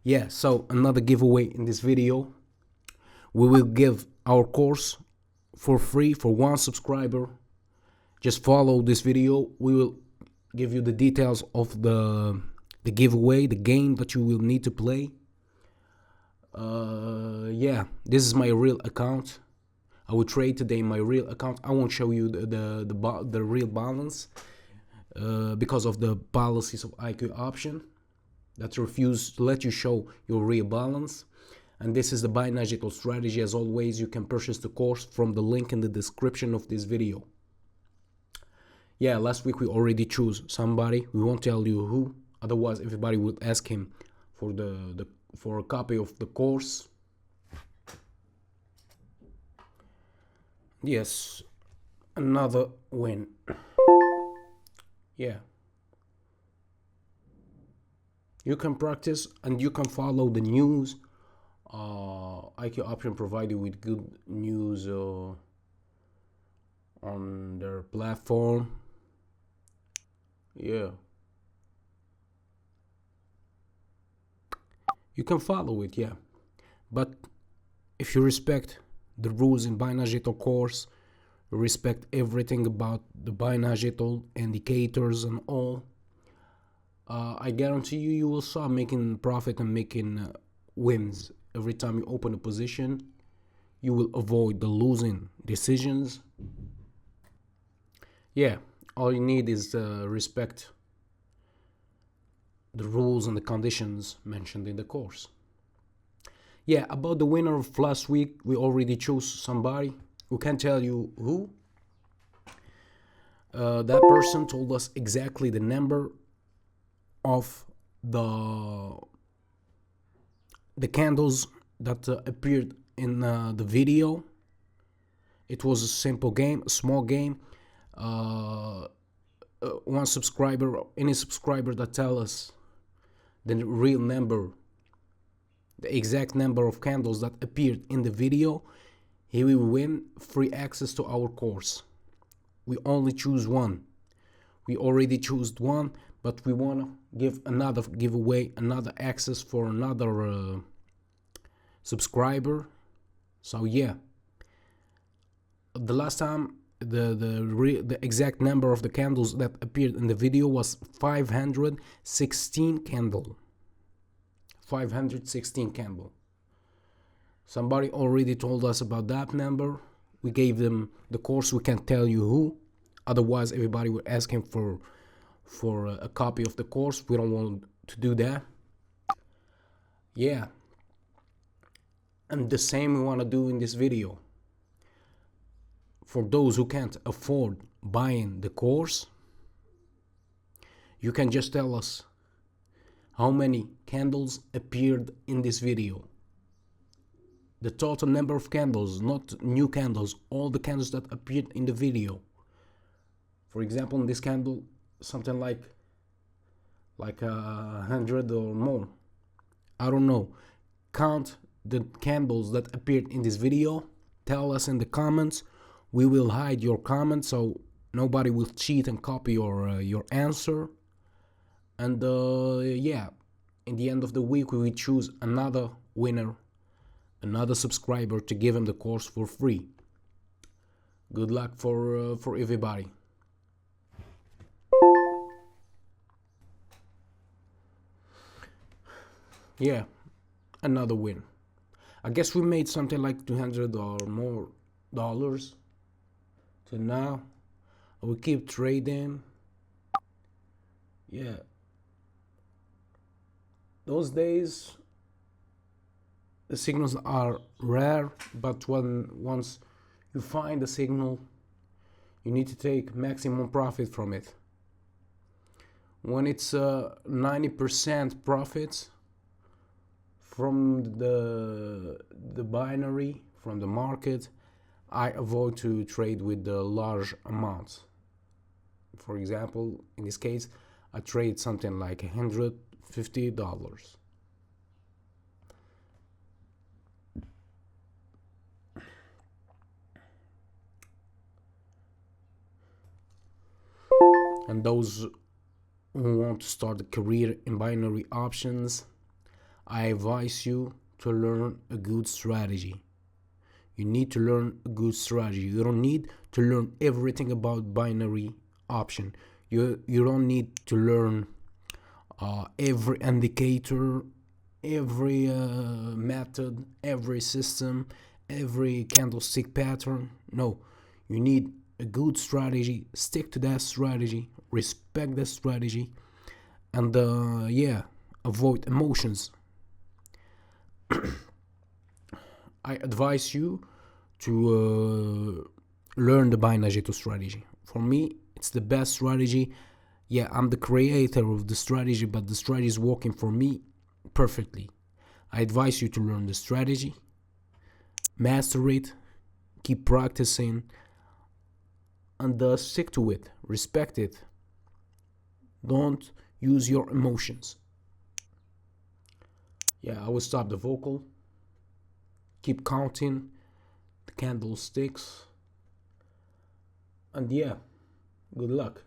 Yeah, so another giveaway in this video. We will give our course for free for one subscriber. Just follow this video. We will give you the details of the giveaway, the game that you will need to play. Yeah, this is my real account. I will trade today my real account. I won't show you the real balance because of the policies of IQ option that refuse to let you show your real balance. And this is the buy digital strategy. As always, you can purchase the course from the link in the description of this video. Yeah, last week we already chose somebody. We won't tell you who, otherwise everybody would ask him for for a copy of the course. Yes, another win. Yeah, you can practice and you can follow the news. IQ option provide you with good news on their platform. Yeah, you can follow it. Yeah, but if you respect the rules in Binagital course, respect everything about the Binagital indicators and all, I guarantee you, you will start making profit and making wins every time you open a position. You will avoid the losing decisions. Yeah, all you need is respect the rules and the conditions mentioned in the course. Yeah, about the winner of last week, we already chose somebody. We can't tell you who. That person told us exactly the number of the candles that appeared in the video. It was a simple game, a small game. One subscriber, any subscriber that tell us the real number, the exact number of candles that appeared in the video, he will win free access to our course. We only choose one. We already chose one, but we want to give another giveaway, another access for another subscriber. So yeah, the last time the exact number of the candles that appeared in the video was 516 candle. 516 candle. Somebody already told us about that number. We gave them the course. We can't tell you who, otherwise everybody would ask him for a copy of the course. We don't want to do that. Yeah, and the same we want to do in this video. For those who can't afford buying the course, you can just tell us how many candles appeared in this video. The total number of candles, not new candles, all the candles that appeared in the video. For example, in this candle, something like 100 or more. I don't know. Count the candles that appeared in this video. Tell us in the comments. We will hide your comments so nobody will cheat and copy your answer. And yeah, in the end of the week we will choose another winner, another subscriber, to give him the course for free. Good luck for everybody. Yeah, another win. I guess we made something like 200 or more dollars to now. I will keep trading. Yeah, those days the signals are rare, but once you find a signal, you need to take maximum profit from it. When it's 90% profits from the binary, from the market, I avoid to trade with the large amounts. For example, in this case, I trade something like $150. And those who want to start a career in binary options, I advise you to learn a good strategy. You need to learn a good strategy. You don't need to learn everything about binary option. You don't need to learn every indicator, every method, every system, every candlestick pattern. No, you need a good strategy. Stick to that strategy. Respect that strategy, and yeah, avoid emotions. I advise you to learn the buy Nageto strategy. For me, it's the best strategy. Yeah, I'm the creator of the strategy, but the strategy is working for me perfectly. I advise you to learn the strategy, master it, keep practicing, and stick to it. Respect it. Don't use your emotions. Yeah, I will stop the vocal. Keep counting the candlesticks. And yeah, good luck.